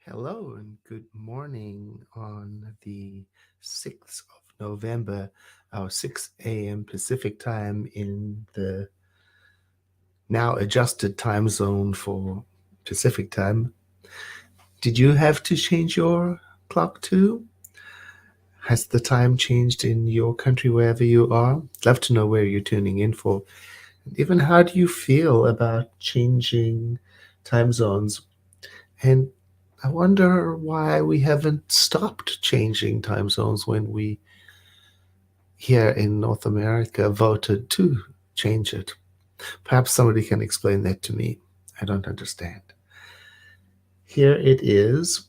Hello and good morning on the 6th of November, our 6 a.m. Pacific time in the now adjusted time zone for Pacific time. Did you have to change your clock too? Has the time changed in your country wherever you are? Love to know where you're tuning in for. Even how do you feel about changing time zones? And I wonder why we haven't stopped changing time zones when we here in North America voted to change it. Perhaps somebody can explain that to me. I don't understand. Here it is,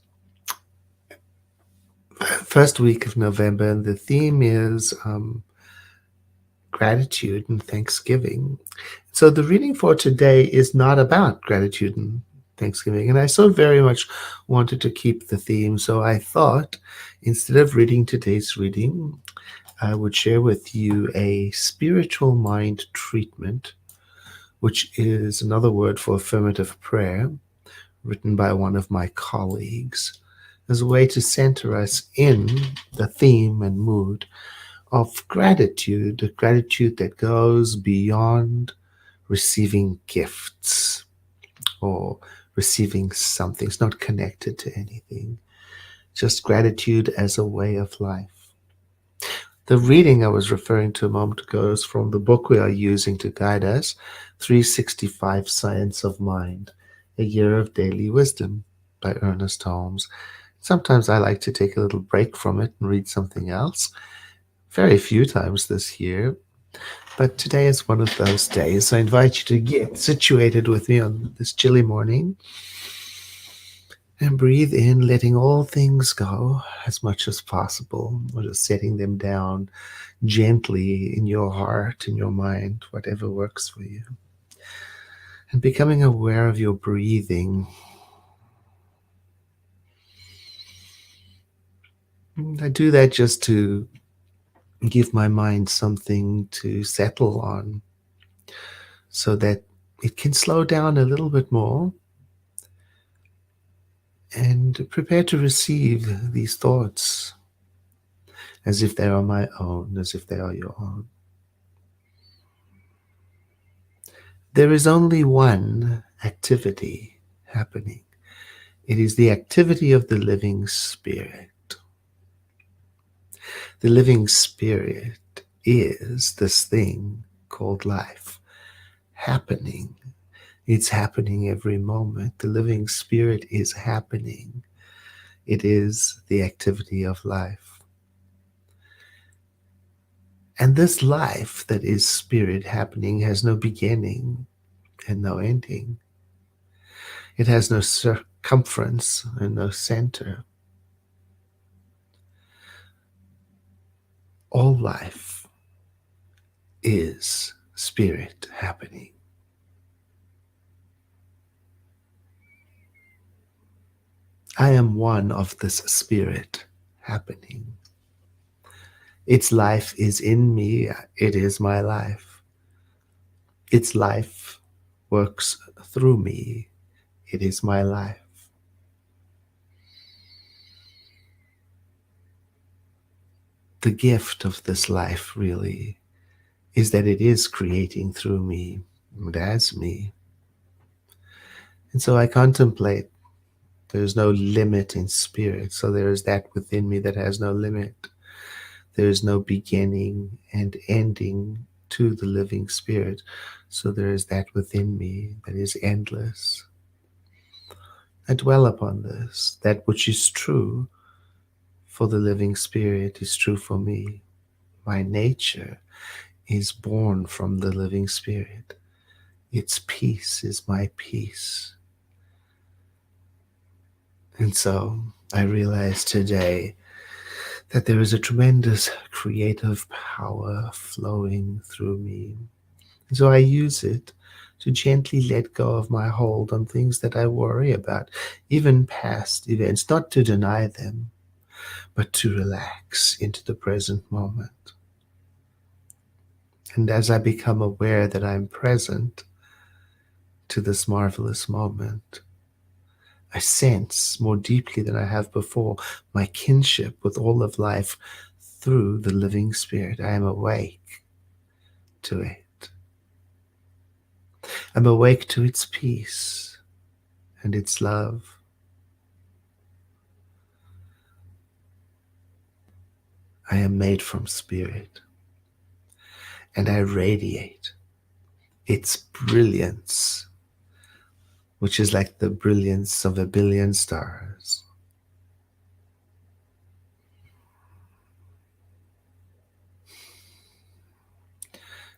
first week of November, and the theme is gratitude and thanksgiving. So the reading for today is not about gratitude and Thanksgiving, and I so very much wanted to keep the theme. So I thought instead of reading today's reading, I would share with you a spiritual mind treatment, which is another word for affirmative prayer, written by one of my colleagues, as a way to center us in the theme and mood of gratitude, a gratitude that goes beyond receiving gifts or receiving something. It's not connected to anything, just gratitude as a way of life. The reading I was referring to a moment ago is from the book we are using to guide us, 365 Science of Mind, A Year of Daily Wisdom by Ernest Holmes. Sometimes I like to take a little break from it and read something else. Very few times this year, but today is one of those days. I invite you to get situated with me on this chilly morning and breathe in, letting all things go as much as possible, or just setting them down gently in your heart, in your mind, whatever works for you. And becoming aware of your breathing. I do that just to give my mind something to settle on so that it can slow down a little bit more and prepare to receive these thoughts as if they are my own, as if they are your own. There is only one activity happening. It is the activity of the living spirit. The living spirit is this thing called life happening. It's happening every moment. The living spirit is happening. It is the activity of life. And this life that is spirit happening has no beginning and no ending. It has no circumference and no center. All life is spirit happening. I am one of this spirit happening. Its life is in me. It is my life. Its life works through me. It is my life. The gift of this life really is that it is creating through me and as me. And so I contemplate. There's no limit in spirit. So there is that within me that has no limit. There is no beginning and ending to the living spirit. So there is that within me that is endless. I dwell upon this. That which is true for the living spirit is true for me. My nature is born from the living spirit. Its peace is my peace. And so I realize today that there is a tremendous creative power flowing through me. And so I use it to gently let go of my hold on things that I worry about, even past events, not to deny them, but to relax into the present moment. And as I become aware that I'm present to this marvelous moment, I sense more deeply than I have before my kinship with all of life through the living Spirit. I am awake to it. I'm awake to its peace and its love. I am made from Spirit, and I radiate its brilliance, which is like the brilliance of a billion stars.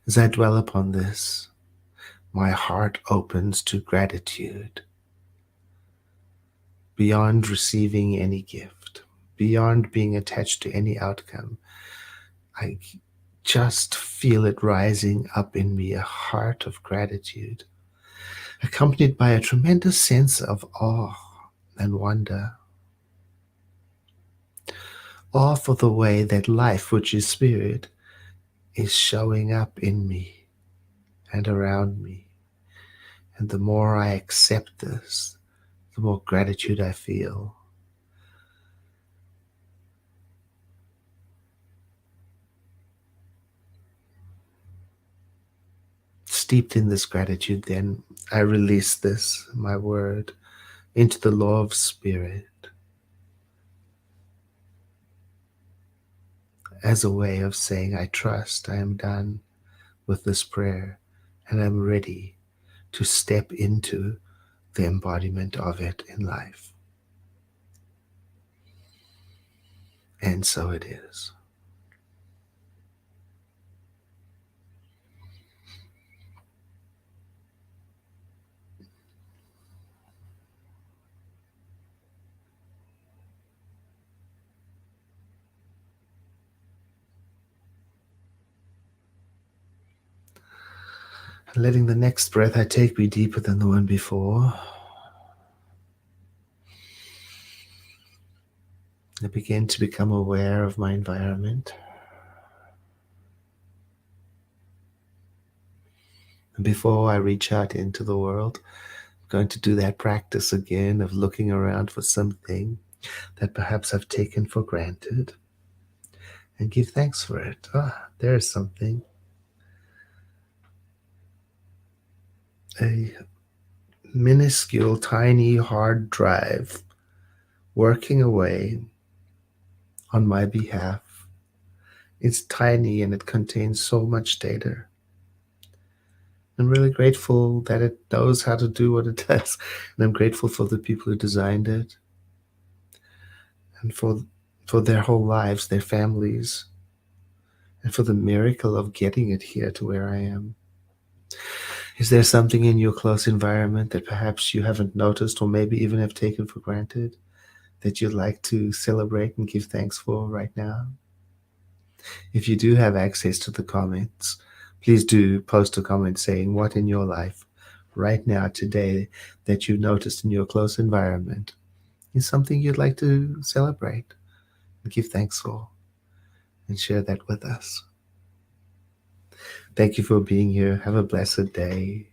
As I dwell upon this, my heart opens to gratitude beyond receiving any gift, beyond being attached to any outcome. I just feel it rising up in me, a heart of gratitude, accompanied by a tremendous sense of awe and wonder. Awe for the way that life, which is spirit, is showing up in me and around me. And the more I accept this, the more gratitude I feel. Steeped in this gratitude, then, I release this, my word, into the law of spirit as a way of saying, I trust, I am done with this prayer, and I'm ready to step into the embodiment of it in life. And so it is. And letting the next breath I take be deeper than the one before. I begin to become aware of my environment. And before I reach out into the world, I'm going to do that practice again of looking around for something that perhaps I've taken for granted and give thanks for it. Ah, there's something. A minuscule, tiny hard drive working away on my behalf. It's tiny and it contains so much data. I'm really grateful that it knows how to do what it does. And I'm grateful for the people who designed it and for their whole lives, their families, and for the miracle of getting it here to where I am. Is there something in your close environment that perhaps you haven't noticed or maybe even have taken for granted that you'd like to celebrate and give thanks for right now? If you do have access to the comments, please do post a comment saying what in your life right now, today, that you noticed in your close environment is something you'd like to celebrate and give thanks for, and share that with us. Thank you for being here. Have a blessed day.